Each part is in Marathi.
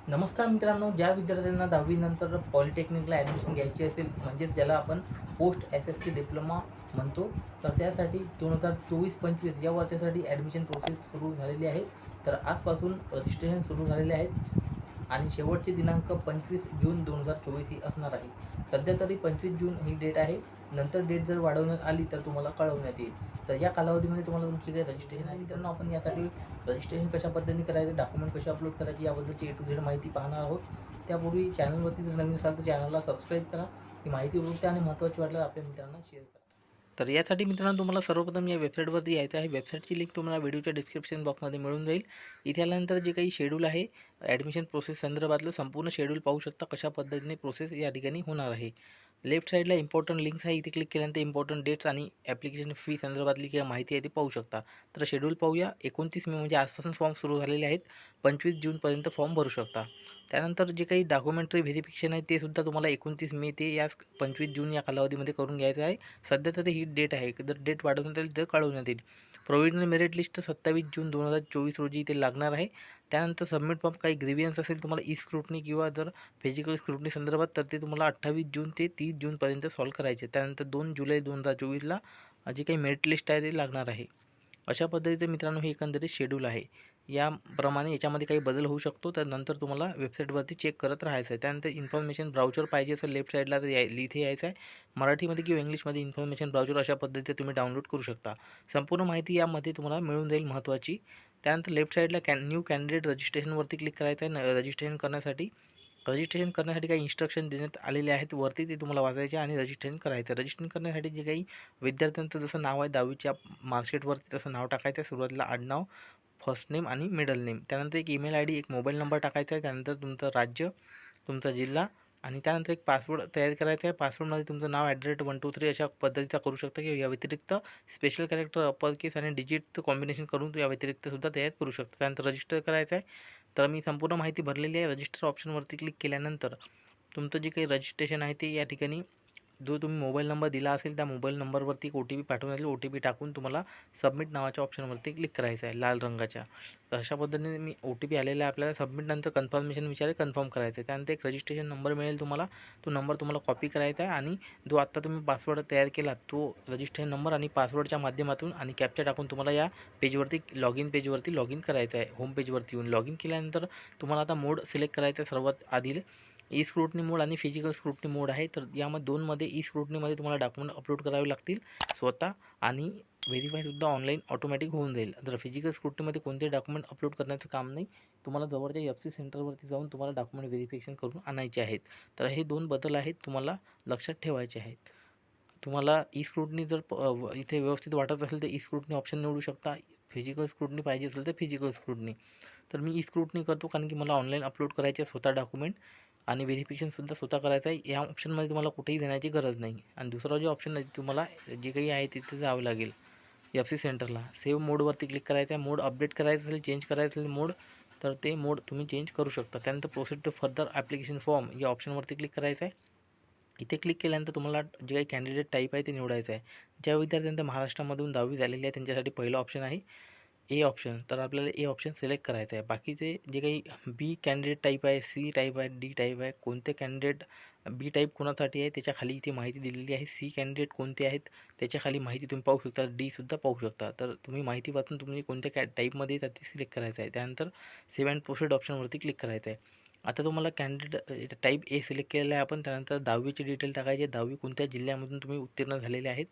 नमस्कार मित्रांनो, ज्या विद्यार्थ्यांना 10वी नंतर पॉलिटेक्निकला ॲडमिशन घ्यायची असेल, म्हणजेच ज्याला आपण पोस्ट एस-एस-सी डिप्लोमा म्हणतो, तर त्यासाठी 2024-25 या वर्षासाठी ॲडमिशन प्रोसेस सुरू झालेली आहे. तर आजपासून रजिस्ट्रेशन सुरू झालेले आहेत आणि शेवटचे दिनांक 25 जून 2024 ही असणार आहे. सध्या तरी 25 जून ही डेट आहे. नंतर डेट जर वाढवण्यात आली तर तुम्हाला कळवण्यात येईल. तर या कालावधीमध्ये तुम्हाला तुमची काही रजिस्ट्रेशन आहे. मित्रांनो, आपण यासाठी रजिस्ट्रेशन कशा पद्धतीने करायचं, डॉक्युमेंट कसे अपलोड करायचे याबद्दलची A to Z माहिती पाहणार आहोत. त्यापूर्वी चॅनलवरती जर नवीन असाल तर चॅनलला सबस्क्राईब करा. ही माहिती उपयुक्त आणि महत्त्वाची वाटल्यास आपल्या मित्रांना शेअर करा. तर यासाठी मित्रांनो तुम्हाला सर्वप्रथम या वेबसाईटवरती यायचं आहे. वेबसाईटची लिंक तुम्हाला व्हिडिओच्या डिस्क्रिप्शन बॉक्समध्ये मिळून जाईल. इथे आल्यानंतर जे काही शेड्यूल आहे, ॲडमिशन प्रोसेस संदर्भातलं संपूर्ण शेड्यूल पाहू शकता, कशा पद्धतीने प्रोसेस या ठिकाणी होणार आहे. लेफ्ट साईडला इम्पॉर्टंट लिंक्स आहे, इथे क्लिक केल्यानंतर इम्पॉर्टंट डेट्स आणि ॲप्लिकेशन फी संदर्भातली काही माहिती आहे ती पाहू शकता. तर शेड्यूल पाहूया. 29 मे म्हणजे आजपासून फॉर्म सुरू झालेले आहेत. 25 जूनपर्यंत फॉर्म भरू शकता. त्यानंतर जे काही डॉक्युमेंटरी व्हेरिफिकेशन आहे ते सुद्धा तुम्हाला 29 मे ते या 25 जून या कालावधीमध्ये करून घ्यायचं आहे. सध्या तरी ही डेट आहे. जर डेट वाढवण्यात आली तर कळवण्यात येईल. प्रोव्हिजनल मेरिट लिस्ट 27 जून 2024 रोजी इथे लागणार आहे. त्यानंतर सबमिट फॉर्म, काही ग्रीव्हियन्स असेल तुम्हाला ई स्क्रुटनी किंवा जर फिजिकल स्क्रुटनी संदर्भात, तर ते तुम्हाला 28 जून ते 30 जूनपर्यंत सॉल्व्ह करायचे. त्यानंतर 2 जुलै 2024ला जी काही मेरिट लिस्ट आहे ते लागणार आहे. अशा पद्धतीचं मित्रांनो हे एकंदरीत शेड्यूल आहे. याप्रमाणे याच्यामध्ये काही बदल होऊ शकतो, तर नंतर तुम्हाला वेबसाईटवरती चेक करत राहायचं आहे. त्यानंतर इन्फॉर्मेशन ब्राउचर पाहिजे असेल लेफ्ट साईडला तर इथे यायचं आहे. मराठीमध्ये किंवा इंग्लिशमध्ये इन्फॉर्मेशन ब्राउचर अशा पद्धतीने तुम्ही डाउनलोड करू शकता. संपूर्ण माहिती यामध्ये तुम्हाला मिळून जाईल महत्त्वाची. त्यानंतर लेफ्ट साईडला न्यू कॅन्डिडेट रजिस्ट्रेशनवरती क्लिक करायचं आहे. रजिस्ट्रेशन करण्यासाठी काही इन्स्ट्रक्शन देण्यात आलेले आहेत वरती, ते तुम्हाला वाचायचे आणि रजिस्ट्रेशन करायचं. रजिस्ट्रेशन करण्यासाठी जे काही विद्यार्थ्यांचं जसं नाव आहे 10वीच्या मार्कशीटवरती तसं नाव टाकायचं आहे. सुरुवातीला आडनाव, फर्स्ट नेम आणि मिडल नेम. त्यानंतर एक ईमेल आय डी, एक मोबाईल नंबर टाकायचा आहे. त्यानंतर तुमचं राज्य, तुमचा जिल्हा आणि त्यानंतर एक पासवर्ड तयार करायचा आहे. पासवर्डमध्ये तुमचं नाव @123 अशा पद्धतीचा करू शकता, की या व्यतिरिक्त स्पेशल कॅरेक्टर, अपर केस आणि डिजिटचं कॉम्बिनेशन करून या व्यतिरिक्त सुद्धा तयार करू शकता. त्यानंतर रजिस्टर करायचं आहे. तर मी संपूर्ण माहिती भरलेली आहे. रजिस्टर ऑप्शनवरती क्लिक केल्यानंतर तुमचं जे काही रजिस्ट्रेशन आहे ते या ठिकाणी, जो तुम्ही मोबाईल नंबर दिला असेल त्या मोबाईल नंबरवरती OTP पाठवून येईल. OTP टाकून तुम्हाला सबमिट नावाच्या ऑप्शनवरती क्लिक करायचं आहे लाल रंगाच्या. तर अशा पद्धतीने मी OTP आलेला आहे आपल्याला. सबमिट नंतर कन्फर्मेशन विचारेल, कन्फर्म करायचं आहे. त्यानंतर एक रजिस्ट्रेशन नंबर मिळेल तुम्हाला. तो नंबर तुम्हाला कॉपी करायचा आहे आणि जो आत्ता तुम्ही पासवर्ड तयार केला तो रजिस्ट्रेशन नंबर आणि पासवर्डच्या माध्यमातून आणि कॅप्चा टाकून तुम्हाला या पेजवरती पेजवरती लॉग इन करायचं आहे. होम पेजवरती येऊन लॉग इन केल्यानंतर तुम्हाला आता मोड सिलेक्ट करायचा आहे. सर्वात आधी ई स्क्रुटनी मोड आणि फिजिकल स्क्रुटनी मोड आहे. तर यामध्ये दोनमध्ये ई स्क्रुटनीमध्ये तुम्हाला डॉक्युमेंट अपलोड करावे लागतील स्वतः, आणि व्हेरीफायसुद्धा ऑनलाईन ऑटोमॅटिक होऊन जाईल. जर फिजिकल स्क्रुटनीमध्ये कोणते डॉक्युमेंट अपलोड करण्याचं काम नाही, तुम्हाला जवळच्या FC सेंटरवरती जाऊन तुम्हाला डॉक्युमेंट व्हेरिफिकेशन करून आणायचे आहेत. तर हे दोन बदल आहेत, तुम्हाला लक्षात ठेवायचे आहेत. तुम्हाला ई स्क्रुटनी जर इथे व्यवस्थित वाटत असेल तर ई स्क्रुटनी ऑप्शन निवडू शकता. फिजिकल स्क्रुटनी पाहिजे असेल तर फिजिकल स्क्रुटनी. तर मी ई स्क्रुटनी करतो, कारण की मला ऑनलाईन अपलोड करायचे आहे स्वतः डॉक्युमेंट आणि व्हेरिफिकेशनसुद्धा स्वतः करायचं आहे. या ऑप्शनमध्ये तुम्हाला कुठेही जाण्याची गरज नाही. आणि दुसरा जो ऑप्शन आहे, तुम्हाला जे काही आहे तिथे जावं लागेल FC सेंटरला. सेव्ह मोडवरती क्लिक करायचं आहे. मोड अपडेट करायचं असेल, चेंज करायचं असेल मोड, तर ते मोड तुम्ही चेंज करू शकता. त्यानंतर proceed to further application form या ऑप्शनवरती क्लिक करायचं आहे. इथे क्लिक केल्यानंतर तुम्हाला जे काही कॅन्डिडेट टाईप आहे ते निवडायचं आहे. ज्या विद्यार्थ्यांना महाराष्ट्रामधून 10वी झालेली आहे त्यांच्यासाठी पहिलं ऑप्शन आहे ए ऑप्शन. तर आपल्याला ए ऑप्शन सिलेक्ट करायचं आहे. बाकीचे जे काही बी कॅन्डिडेट टाईप आहे, सी टाईप आहे, डी टाईप आहे, कोणते कॅन्डिडेट बी टाईप कोणासाठी आहे त्याच्या खाली इथे माहिती दिलेली आहे. सी कॅन्डिडेट कोणते आहेत त्याच्या खाली माहिती तुम्ही पाहू शकता. डीसुद्धा पाहू शकता. तर तुम्ही माहिती वाचून तुम्ही कोणत्या टाईपमध्ये येतात ते सिलेक्ट करायचं आहे. त्यानंतर सेव्ह अँड प्रोसीड ऑप्शनवरती क्लिक करायचं आहे. आता तुम्हाला कॅन्डिडेट टाईप ए सिलेक्ट केलेला आहे आपण. त्यानंतर 10वीची डिटेल टाकायची आहे. 10वी कोणत्या जिल्ह्यामधून तुम्ही उत्तीर्ण झालेले आहेत,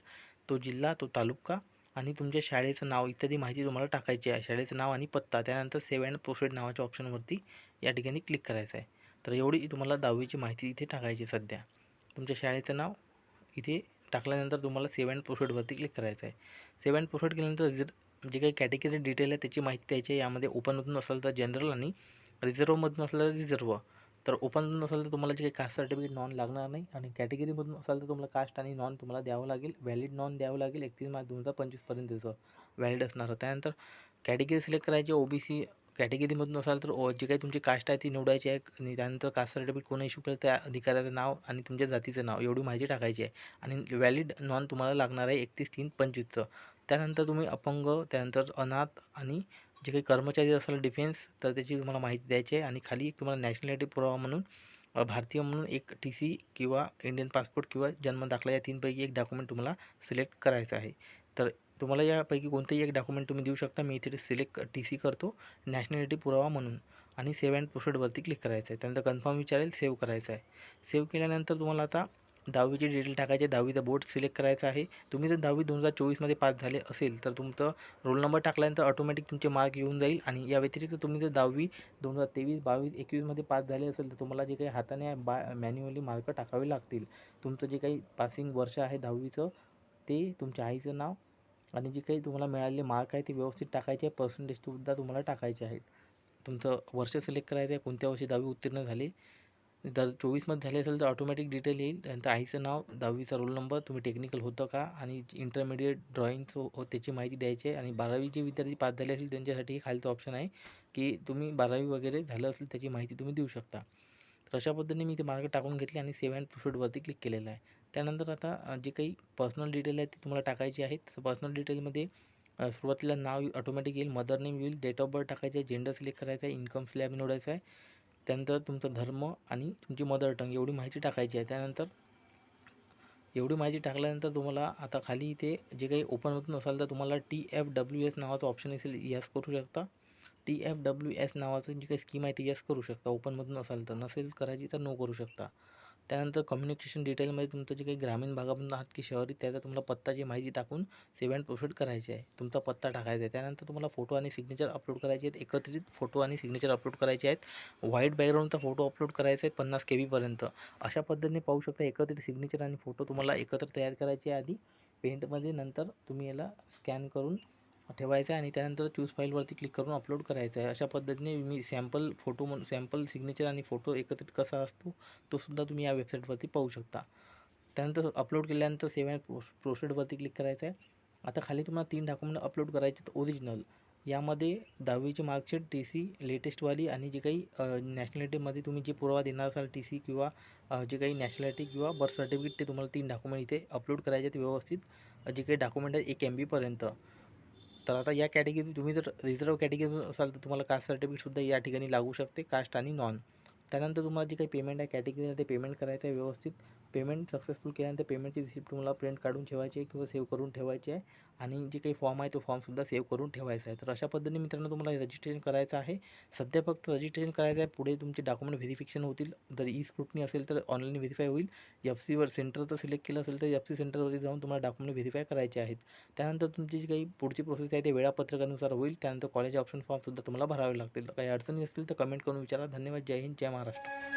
तो जिल्हा, तो तालुका आणि तुमच्या शाळेचं नाव इत्यादी माहिती तुम्हाला टाकायची आहे. शाळेचं नाव आणि पत्ता. त्यानंतर सेव्ह अँड प्रोसीड नावाच्या ऑप्शनवरती या ठिकाणी क्लिक करायचं आहे. तर एवढी तुम्हाला 10वीची माहिती इथे टाकायची सध्या. तुमच्या शाळेचं नाव इथे टाकल्यानंतर तुम्हाला सेव्ह अँड प्रोसीडवरती क्लिक करायचं आहे. सेव्ह अँड प्रोसीड केल्यानंतर जे काही कॅटेगरी डिटेल आहे त्याची माहिती द्यायची आहे. यामध्ये ओपनमधून असेल तर जनरल आणि रिझर्वमधून असलं तर रिझर्व. तर ओपनमधून असेल तर तुम्हाला जे काही कास्ट सर्टिफिकेट नॉन लागणार नाही, आणि कॅटेगरीमधून असाल तर तुम्हाला कास्ट आणि नॉन तुम्हाला द्यावं लागेल. व्हॅलिड नॉन द्यावं लागेल. 31 मार्च 2025पर्यंतचं व्हॅलिड असणार. त्यानंतर कॅटेगरी सिलेक्ट करायची. OBC कॅटेगरीमधून असाल तर जे काही तुमची कास्ट आहे ती निवडायची आहे, आणि त्यानंतर कास्ट सर्टिफिकेट कोणी इश्यू केलं त्या अधिकाऱ्याचं नाव आणि तुमच्या जातीचं नाव एवढी माहिती टाकायची आहे. आणि व्हॅलिड नॉन तुम्हाला लागणार आहे 31/3/25चं. त्यानंतर तुम्ही अपंग, त्यानंतर अनाथ आणि जे काही कर्मचारी असाल डिफेन्स तर त्याची तुम्हाला माहिती द्यायची आहे. आणि खाली एक तुम्हाला नॅशनॅलिटी पुरावा म्हणून भारतीय म्हणून एक TC किंवा इंडियन पासपोर्ट किंवा जन्मदाखला या तीनपैकी एक डॉक्युमेंट तुम्हाला सिलेक्ट करायचं आहे. तर तुम्हाला यापैकी कोणतेही एक डॉक्युमेंट तुम्ही देऊ शकता. मी इथे सिलेक्ट TC करतो नॅशनॅलिटी पुरावा म्हणून आणि सेव्ह अँड प्रोसीडवरती क्लिक करायचं आहे. त्यानंतर कन्फर्म विचारेल, सेव्ह करायचं आहे. सेव्ह केल्यानंतर तुम्हाला आता 10वीची डिटेल टाकायची आहे. 10वीचा बोर्ड सिलेक्ट करायचा आहे. तुम्ही जर 10वी 2024मध्ये पास झाले असेल तर तुमचं रोल नंबर टाकल्यानंतर ऑटोमॅटिक तुमचे मार्क येऊन जाईल. आणि या व्यतिरिक्त तुम्ही जर 10वी 2023, 22, 21मध्ये पास झाले असेल तर तुम्हाला जे काही हाताने मॅन्युअली मार्क टाकावे लागतील. तुमचं जे काही पासिंग वर्ष आहे 10वीचं ते, तुमच्या आईचं नाव आणि जे काही तुम्हाला मिळालेले मार्क आहे ते व्यवस्थित टाकायचे आहे. पर्सेंटेजसुद्धा तुम्हाला टाकायचे आहेत. तुमचं वर्ष सिलेक्ट करायचं आहे, कोणत्या वर्षी 10वी उत्तीर्ण झाले. जर 24मध्ये झाले असेल तर ऑटोमॅटिक डिटेल येईल. त्यानंतर आईचं नाव, 10वीचा रोल नंबर, तुम्ही टेक्निकल होतं का आणि इंटरमिडिएट ड्रॉइंगचं त्याची माहिती द्यायची आहे. आणि 12वीचे विद्यार्थी पास झाले असेल त्यांच्यासाठी खालचं ऑप्शन आहे की तुम्ही 12वी वगैरे झालं असेल त्याची माहिती तुम्ही देऊ शकता. तर अशा पद्धतीने मी ते मार्क टाकून घेतले आणि सेव्ह अँड प्रोसीडवरती क्लिक केलेलं आहे. त्यानंतर आता जे काही पर्सनल डिटेल आहे ती तुम्हाला टाकायची आहेत. पर्सनल डिटेलमध्ये सुरुवातीला नाव ऑटोमॅटिक येईल, मदर नेम येईल, डेट ऑफ बर्थ टाकायचं आहे, जेंडर सिलेक्ट करायचं आहे, इन्कम स्लॅब निवडायचं आहे. त्यानंतर तुमचा धर्म आणि तुमची मदर टंग एवढी माहिती टाकायची आहे. त्यानंतर एवढी माहिती टाकल्यानंतर तुम्हाला आता खाली इथे जे काही ओपन होत नसाल तर तुम्हाला TFWS नावाचं ऑप्शन असेल, यस करू शकता. TFWS नावाचं जी काही स्कीम आहे ती यस करू शकता ओपनमधून असाल तर. नसेल करायची तर नो करू शकता. त्यानंतर कम्युनिकेशन डिटेलमध्ये तुमचं जे काही ग्रामीण भागामधून आहात की शहरी त्याचा तुम्हाला पत्ताची माहिती टाकून सेव्ह अँड प्रोसीड करायची आहे. तुमचा पत्ता टाकायचा आहे. त्यानंतर तुम्हाला फोटो आणि सिग्नेचर अपलोड करायचे आहेत. एकत्रित फोटो आणि सिग्नेचर अपलोड करायचे आहेत. व्हाईट बॅकग्राऊंडचा फोटो अपलोड करायचा आहे 50 KB पर्यंत. अशा पद्धतीने पाहू शकता एकत्रित सिग्नेचर आणि फोटो तुम्हाला एकत्र तयार करायचे आहे आधी पेंटमध्ये. नंतर तुम्ही याला स्कॅन करून ठेवायचं आहे आणि त्यानंतर चूज फाईलवरती क्लिक करून अपलोड करायचं आहे. अशा पद्धतीने मी सॅम्पल फोटो म्हणून सॅम्पल सिग्नेचर आणि फोटो एकत्रित कसा असतो तो सुद्धा तुम्ही या वेबसाईटवरती पाहू शकता. त्यानंतर अपलोड केल्यानंतर सेव्ह अँड प्रोसीडवरती क्लिक करायचं आहे. आता खाली तुम्हाला 3 डॉक्युमेंट अपलोड करायचे आहेत ओरिजिनल. यामध्ये 10वीची मार्कशीट, TC लेटेस्टवाली आणि जे काही नॅशनॅलिटीमध्ये तुम्ही जे पुरावा देणार असाल TC किंवा जे काही नॅशनॅलिटी किंवा बर्थ सर्टिफिकेट ते तुम्हाला 3 डॉक्युमेंट इथे अपलोड करायचे आहेत व्यवस्थित. जे काही डॉक्युमेंट आहे 1 MB पर्यंत. तर आता या कॅटेगरी तुम्ही जर रिझर्व्ह कॅटेगरीमधून असाल तर तुम्हाला कास्ट सर्टिफिकेटसुद्धा या ठिकाणी लागू शकते, कास्ट आणि नॉन. त्यानंतर तुम्हाला जे काही पेमेंट आहे कॅटेगरीला ते पेमेंट करायचं आहे व्यवस्थित. पेमेंट सक्सेसफुल केल्यानंतर पेमेंटची रिसिप्ट तुम्हाला प्रिंट काढून ठेवायची आहे किंवा सेव्ह करून ठेवायची आहे. आणि जे काही फॉर्म आहे तो फॉर्मसुद्धा सेव्ह करून ठेवायचा आहे. तर अशा पद्धतीने मित्रांनो तुम्हाला रजिस्ट्रेशन करायचं आहे. सध्या फक्त रजिस्ट्रेशन करायचं आहे. पुढे तुमचे डॉक्युमेंट व्हेरिफिकेशन होतील. जर स्क्रुटनी असेल तर ऑनलाईन व्हेरीफाय होईल. FCवर सेंटरचं सिलेक्ट केलं असेल तर FC सेंटरवरती जाऊन तुम्हाला डॉक्युमेंट व्हेरीफाय करायचे आहेत. त्यानंतर तुमची जी काही पुढची प्रोसेस आहे ते वेळापत्रकानुसार होईल. त्यानंतर कॉलेज ऑप्शन फॉर्मसुद्धा तुम्हाला भरावे लागतील. काही अडचणी असतील तर कमेंट करून विचारा. धन्यवाद. जय हिंद, जय महाराष्ट्र.